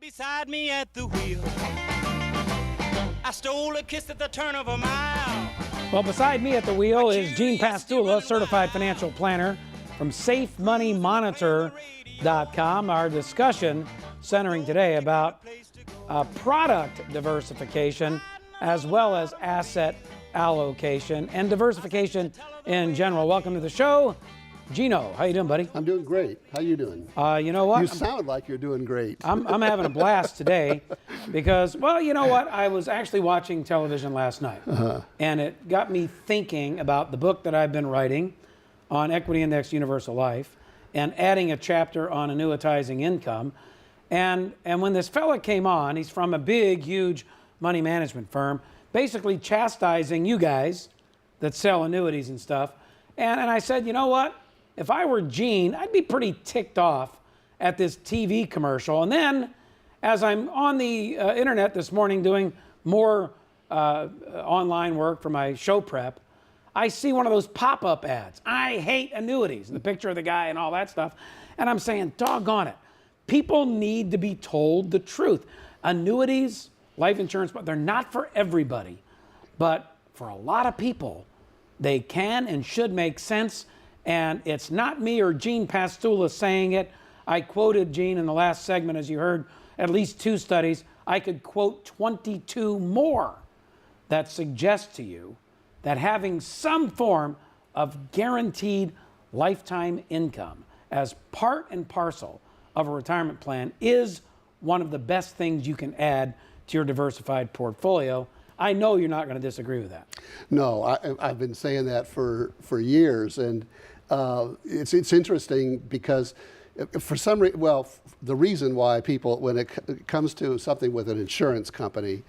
Beside me at the wheel, I stole a kiss at the turn of a mile. Well, beside me at the wheel is Gene Pastula, certified financial planner from SafeMoneyMonitor.com. Our discussion centering today about product diversification as well as asset allocation and diversification in general. Welcome to the show. Gino, how you doing, buddy? I'm doing great. How you doing? You know what? You sound like you're doing great. I'm having a blast today because, well, you know what? I was actually watching television last night, and it got me thinking about the book that I've been writing on Equity Index Universal Life and adding a chapter on annuitizing income. And when this fella came on, he's from a big, huge money management firm, basically chastising you guys that sell annuities and stuff. And I said, you know what? If I were Gene, I'd be pretty ticked off at this TV commercial. And then, as I'm on the internet this morning doing more online work for my show prep, I see one of those pop-up ads. I hate annuities, the picture of the guy and all that stuff. And I'm saying, doggone it. People need to be told the truth. Annuities, life insurance, but they're not for everybody. But for a lot of people, they can and should make sense. And it's not me or Gene Pastula saying it. I quoted Gene in the last segment, as you heard, at least 2 studies. I could quote 22 more that suggest to you that having some form of guaranteed lifetime income as part and parcel of a retirement plan is one of the best things you can add to your diversified portfolio. I know you're not going to disagree with that. No, I've been saying that for years, and it's interesting because for some reason, well, the reason why people, when it comes to something with an insurance company,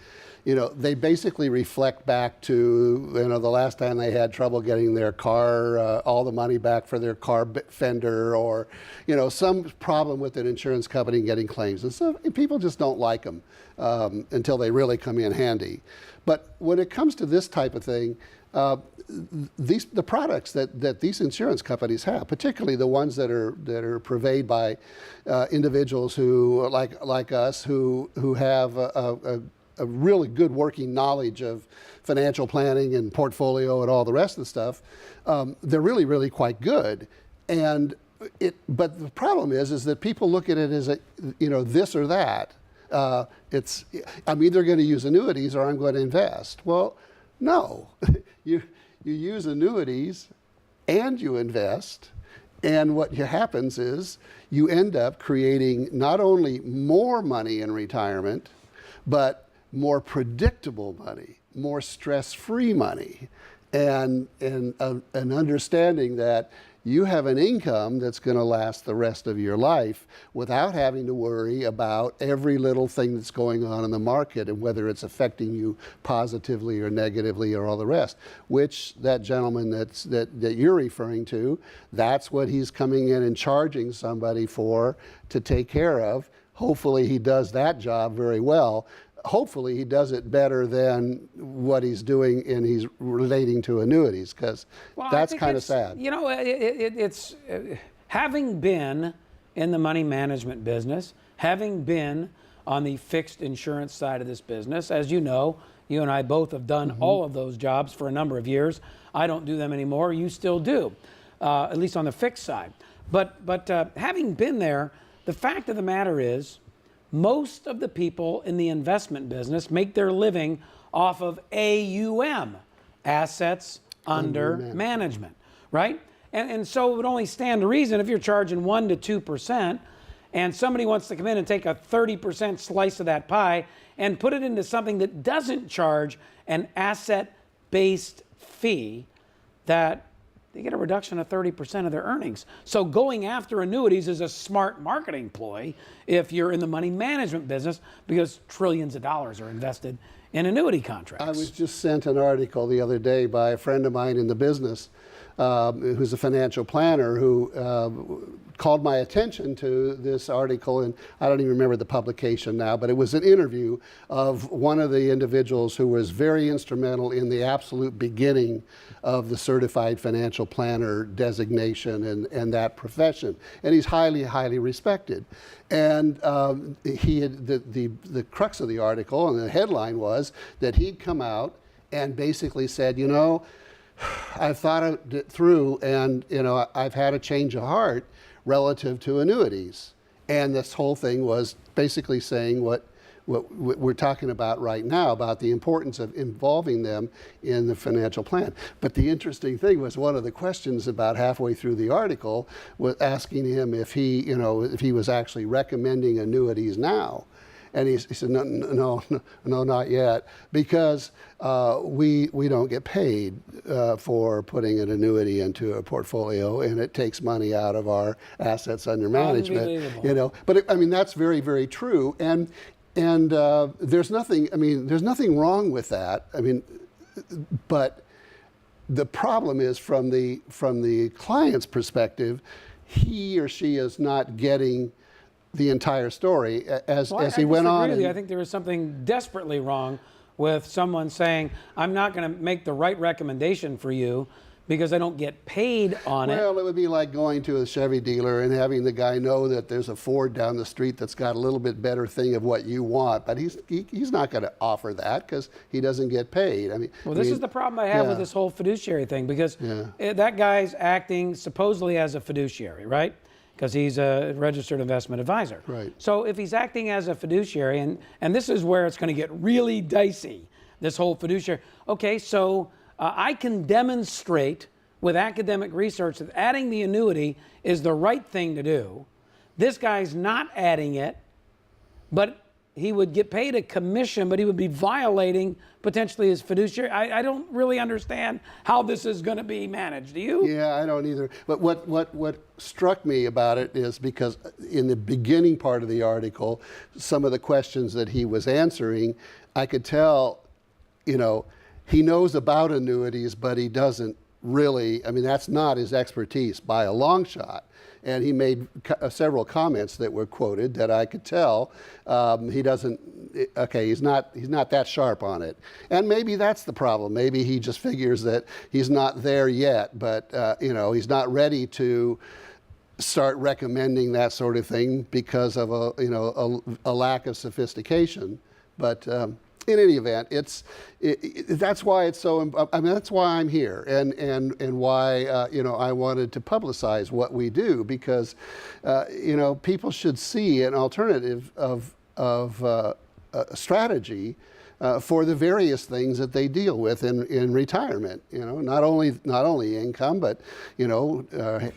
you know, they basically reflect back to, you know, the last time they had trouble getting their car, all the money back for their car fender, or, you know, some problem with an insurance company getting claims. And so people just don't like them until they really come in handy. But when it comes to this type of thing, the products that these insurance companies have, particularly the ones that are purveyed by individuals who like us who have a really good working knowledge of financial planning and portfolio and all the rest of the stuff, they're really quite good. And but the problem is that people look at it as this or that. I'm either going to use annuities or I'm going to invest. Well, no, you use annuities and you invest, and what happens is you end up creating not only more money in retirement, but more predictable money, more stress-free money, and an understanding that you have an income that's going to last the rest of your life without having to worry about every little thing that's going on in the market and whether it's affecting you positively or negatively or all the rest, which that gentleman that you're referring to, that's what he's coming in and charging somebody for to take care of. Hopefully he does that job very well. Hopefully he does it better than what he's doing and he's relating to annuities, because that's kind of sad. You know, it's having been in the money management business, having been on the fixed insurance side of this business, as you know, you and I both have done all of those jobs for a number of years. I don't do them anymore. You still do, at least on the fixed side. But having been there, the fact of the matter is, most of the people in the investment business make their living off of AUM, assets under management, right? And so it would only stand to reason if you're charging 1% to 2%, and somebody wants to come in and take a 30% slice of that pie and put it into something that doesn't charge an asset-based fee, that they get a reduction of 30% of their earnings. So going after annuities is a smart marketing ploy if you're in the money management business, because trillions of dollars are invested in annuity contracts. I was just sent an article the other day by a friend of mine in the business who's a financial planner, who called my attention to this article, and I don't even remember the publication now, but it was an interview of one of the individuals who was very instrumental in the absolute beginning of the certified financial planner designation and that profession. And he's highly, highly respected. And he had, the crux of the article and the headline was that he'd come out and basically said, you know, I've thought it through, and you know, I've had a change of heart relative to annuities. And this whole thing was basically saying what we're talking about right now, about the importance of involving them in the financial plan. But the interesting thing was, one of the questions about halfway through the article was asking him if he, you know, if he was actually recommending annuities now. And he said, no, not yet, because we don't get paid for putting an annuity into a portfolio, and it takes money out of our assets under management. You know, but I mean, that's very, very true. And there's nothing. I mean, there's nothing wrong with that. I mean, but the problem is from the client's perspective, he or she is not getting the entire story as he went on. I think there is something desperately wrong with someone saying, I'm not going to make the right recommendation for you because I don't get paid on it. Well, it would be like going to a Chevy dealer and having the guy know that there's a Ford down the street that's got a little bit better thing of what you want, but he's not going to offer that because he doesn't get paid. I mean, well, this is the problem I have with this whole fiduciary thing, because that guy's acting supposedly as a fiduciary, right? Because he's a registered investment advisor. Right. So if he's acting as a fiduciary, and this is where it's going to get really dicey, this whole fiduciary. Okay, so I can demonstrate with academic research that adding the annuity is the right thing to do. This guy's not adding it, but he would get paid a commission, but he would be violating potentially his fiduciary. I don't really understand how this is going to be managed. Do you? Yeah, I don't either. But what struck me about it is because in the beginning part of the article, some of the questions that he was answering, I could tell, you know, he knows about annuities, but he doesn't really, I mean, that's not his expertise by a long shot. And he made several comments that were quoted that I could tell he doesn't, okay, he's not that sharp on it. And maybe that's the problem. Maybe he just figures that he's not there yet, but you know, he's not ready to start recommending that sort of thing because of a lack of sophistication. But in any event, that's why it's so. I mean, that's why I'm here, and why you know, I wanted to publicize what we do, because you know, people should see an alternative of strategy for the various things that they deal with in retirement. You know, not only income, but you know,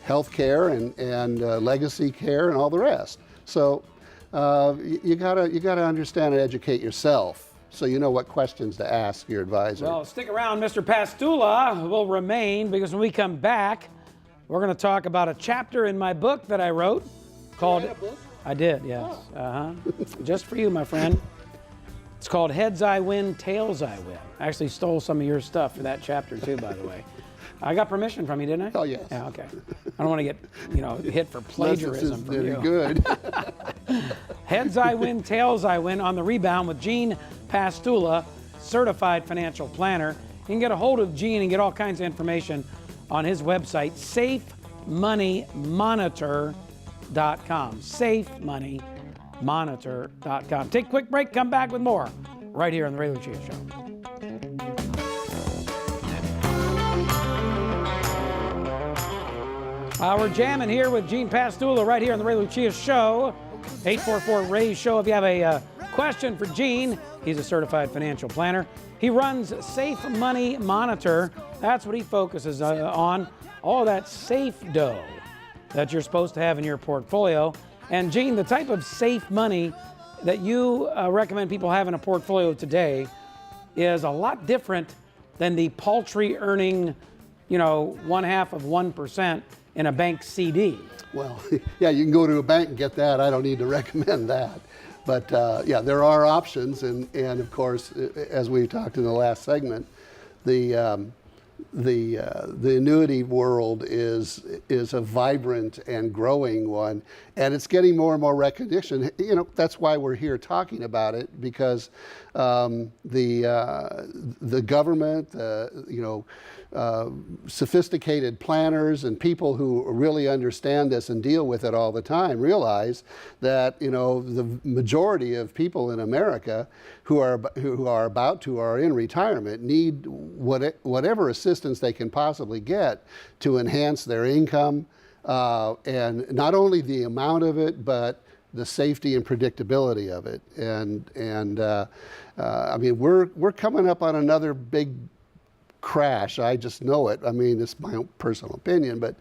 health care and legacy care and all the rest. So you gotta understand and educate yourself, so you know what questions to ask your advisor. Well, stick around. Mr. Pastula will remain, because when we come back, we're going to talk about a chapter in my book that I wrote called... You wrote a book? I did, yes. Oh. Just for you, my friend. It's called Heads I Win, Tails I Win. I actually stole some of your stuff for that chapter too, by the way. I got permission from you, didn't I? Oh, yes. Yeah, okay. I don't want to get, you know, hit for plagiarism from you. Good. Heads I Win, Tails I Win on the Rebound with Gene Pastula, certified financial planner. You can get a hold of Gene and get all kinds of information on his website, safemoneymonitor.com. Safemoneymonitor.com. Take a quick break, come back with more right here on the Ray Lucia Show. We're jamming here with Gene Pastula right here on the Ray Lucia Show. 844-RAY-SHOW if you have a question for Gene. He's a certified financial planner. He runs Safe Money Monitor. That's what he focuses on. All that safe dough that you're supposed to have in your portfolio. And Gene, the type of safe money that you recommend people have in a portfolio today is a lot different than the paltry earning, you know, 1/2% in a bank CD. Well, yeah, you can go to a bank and get that. I don't need to recommend that. But yeah, there are options, and of course, as we talked in the last segment, the the annuity world is a vibrant and growing one, and it's getting more and more recognition. You know, that's why we're here talking about it, because the government, sophisticated planners and people who really understand this and deal with it all the time realize that, you know, the majority of people in America who are in retirement need whatever assistance they can possibly get to enhance their income, and not only the amount of it, but the safety and predictability of it. I mean, we're coming up on another big crash. I just know it. I mean, it's my own personal opinion, but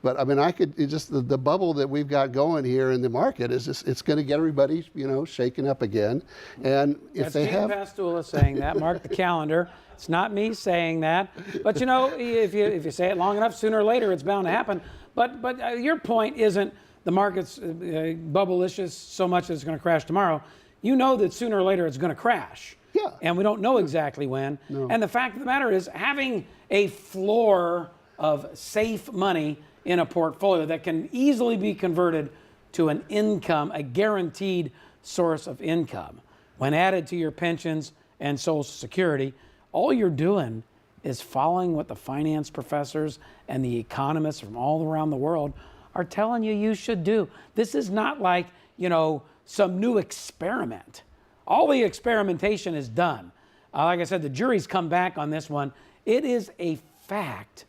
I mean, the bubble that we've got going here in the market is just, it's going to get everybody, you know, shaken up again. And if they have Pastula saying that, mark the calendar. It's not me saying that, but you know, if you say it long enough, sooner or later it's bound to happen. But your point isn't the market's bubblicious so much that it's going to crash tomorrow. You know that sooner or later it's going to crash. Yeah. And we don't know exactly when. No. And the fact of the matter is, having a floor of safe money in a portfolio that can easily be converted to an income, a guaranteed source of income, when added to your pensions and Social Security, all you're doing is following what the finance professors and the economists from all around the world are telling you should do. This is not like, you know, some new experiment. All the experimentation is done. Like I said, the jury's come back on this one. It is a fact.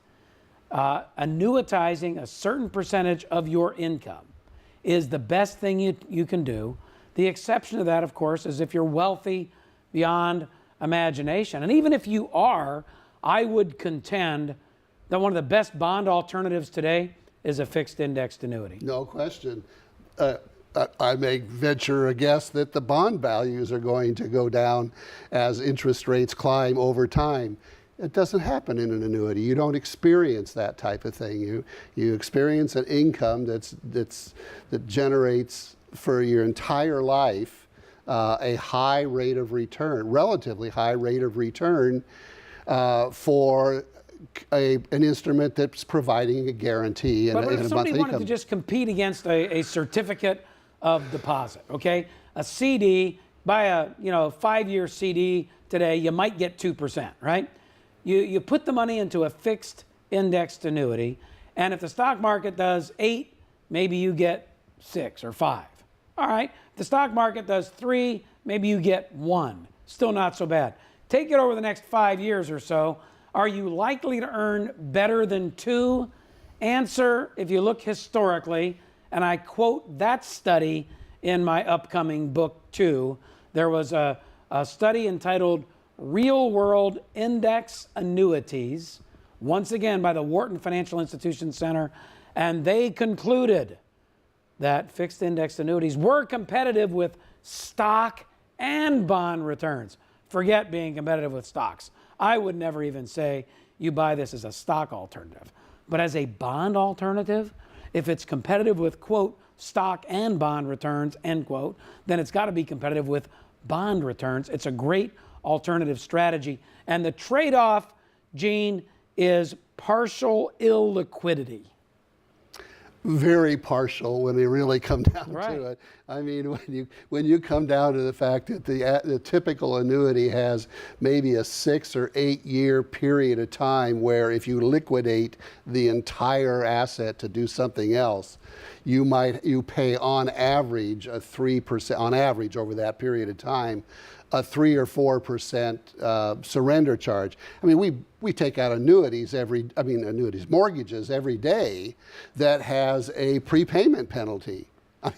Annuitizing a certain percentage of your income is the best thing you can do. The exception to that, of course, is if you're wealthy beyond imagination. And even if you are, I would contend that one of the best bond alternatives today is a fixed indexed annuity. No question. I may venture a guess that the bond values are going to go down as interest rates climb over time. It doesn't happen in an annuity. You don't experience that type of thing. You experience an income that generates for your entire life a high rate of return, relatively high rate of return for an instrument that's providing a guarantee and a monthly income. But if somebody wanted to just compete against a certificate of deposit, okay? A CD, buy a 5-year CD today, you might get 2%, right? You put the money into a fixed indexed annuity, and if the stock market does 8, maybe you get 6 or 5. All right, if the stock market does 3, maybe you get 1. Still not so bad. Take it over the next 5 years or so. Are you likely to earn better than 2? Answer, if you look historically, and I quote that study in my upcoming book too. There was a study entitled Real World Index Annuities, once again by the Wharton Financial Institution Center, and they concluded that fixed indexed annuities were competitive with stock and bond returns. Forget being competitive with stocks. I would never even say you buy this as a stock alternative. But as a bond alternative, if it's competitive with, quote, stock and bond returns, end quote, then it's got to be competitive with bond returns. It's a great alternative strategy. And the trade-off, Gene, is partial illiquidity. Very partial when they really come down to it. I mean, when you come down to the fact that the typical annuity has maybe a 6 or 8 year period of time where if you liquidate the entire asset to do something else, you pay on average a 3%, on average over that period of time, a 3 or 4% surrender charge. I mean, we take out mortgages every day that has a prepayment penalty. I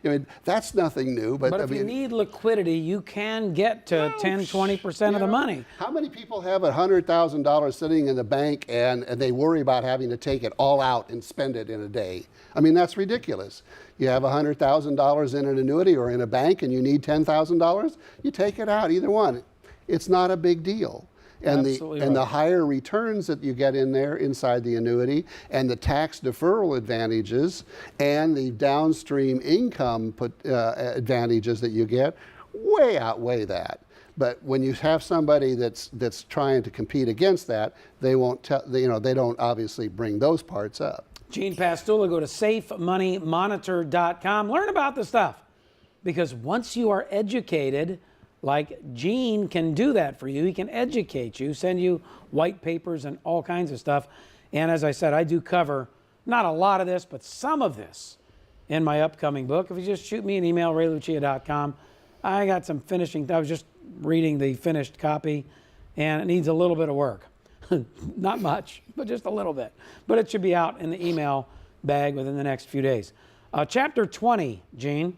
mean, that's nothing new. But if you need liquidity, you can get to 10, 20% of the money. How many people have $100,000 sitting in the bank and they worry about having to take it all out and spend it in a day? I mean, that's ridiculous. You have $100,000 in an annuity or in a bank and you need $10,000, you take it out, either one. It's not a big deal. And the higher returns that you get in there inside the annuity and the tax deferral advantages and the downstream income advantages that you get way outweigh that. But when you have somebody that's trying to compete against that, they won't tell, they don't obviously bring those parts up. Gene Pastula, go to safemoneymonitor.com. Learn about the stuff. Because once you are educated, like Gene can do that for you. He can educate you, send you white papers and all kinds of stuff. And as I said, I do cover not a lot of this, but some of this in my upcoming book. If you just shoot me an email, raylucia.com. I got some finishing. I was just reading the finished copy, and it needs a little bit of work. Not much, but just a little bit. But it should be out in the email bag within the next few days. Chapter 20, Gene.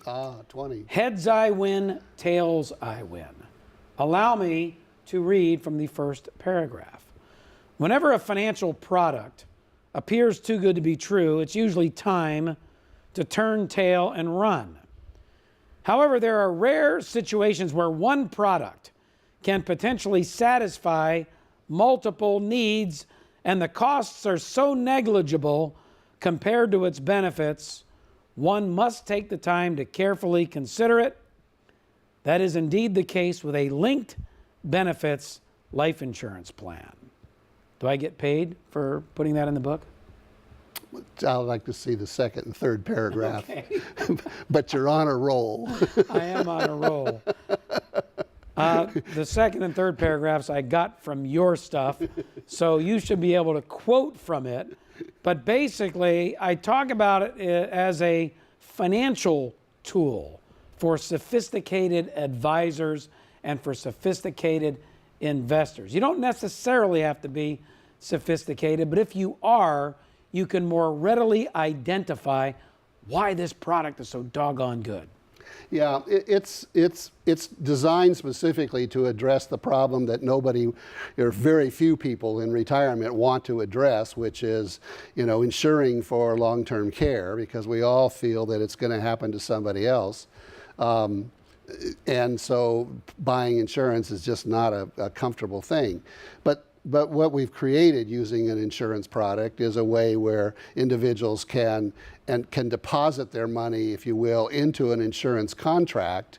20. Heads I win, tails I win. Allow me to read from the first paragraph. Whenever a financial product appears too good to be true, it's usually time to turn tail and run. However, there are rare situations where one product can potentially satisfy multiple needs, and the costs are so negligible compared to its benefits, one must take the time to carefully consider it. That is indeed the case with a linked benefits life insurance plan. Do I get paid for putting that in the book? I'd like to see the second and third paragraph. Okay. But you're on a roll. I am on a roll. The second and third paragraphs I got from your stuff, so you should be able to quote from it. But basically, I talk about it as a financial tool for sophisticated advisors and for sophisticated investors. You don't necessarily have to be sophisticated, but if you are, you can more readily identify why this product is so doggone good. Yeah, it's designed specifically to address the problem that nobody, or very few people in retirement want to address, which is, insuring for long-term care, because we all feel that it's going to happen to somebody else. And so buying insurance is just not a comfortable thing. But what we've created using an insurance product is a way where individuals can deposit their money, if you will, into an insurance contract,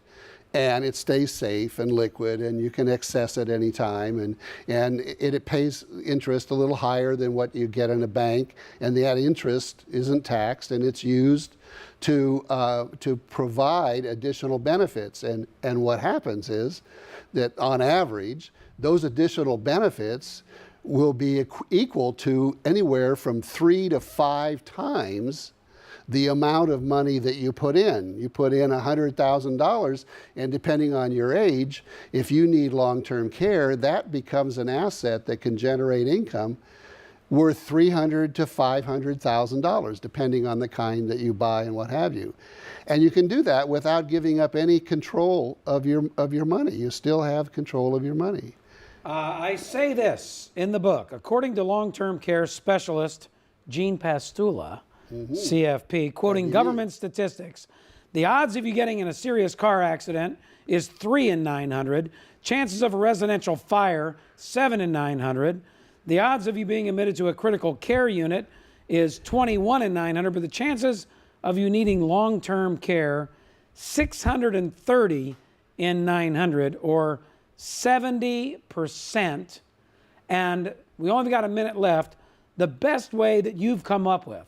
and it stays safe and liquid, and you can access it anytime, and it pays interest a little higher than what you get in a bank, and that interest isn't taxed, and it's used to provide additional benefits. And what happens is that on average, those additional benefits will be equal to anywhere from 3 to 5 times the amount of money that you put in. You put in $100,000, and depending on your age, if you need long-term care, that becomes an asset that can generate income worth $300,000 to $500,000, depending on the kind that you buy and what have you. And you can do that without giving up any control of your money. You still have control of your money. I say this in the book. According to long-term care specialist Gene Pastula, CFP, quoting government statistics, the odds of you getting in a serious car accident is 3 in 900. Chances of a residential fire, 7 in 900. The odds of you being admitted to a critical care unit is 21 in 900, but the chances of you needing long-term care, 630 in 900, or 70%. And we only got a minute left. The best way that you've come up with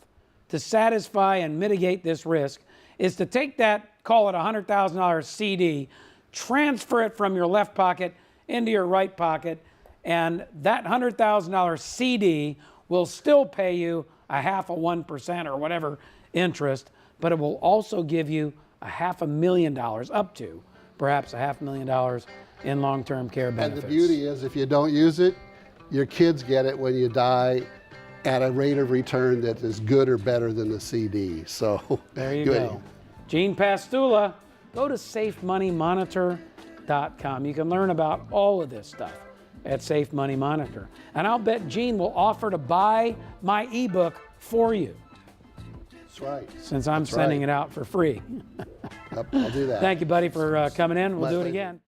to satisfy and mitigate this risk is to take that, call it a $100,000 CD, transfer it from your left pocket into your right pocket, and that $100,000 CD will still pay you a 0.5% or whatever interest, but it will also give you $500,000, up to perhaps $500,000 in long-term care benefits. And the beauty is, if you don't use it, your kids get it when you die at a rate of return that is good or better than the CD. So there you go. Gene Pastula, go to safemoneymonitor.com. You can learn about all of this stuff at Safe Money Monitor. And I'll bet Gene will offer to buy my ebook for you. That's right. Since I'm sending it out for free. Yep, I'll do that. Thank you, buddy, for coming in. We'll do it Pleasure. again.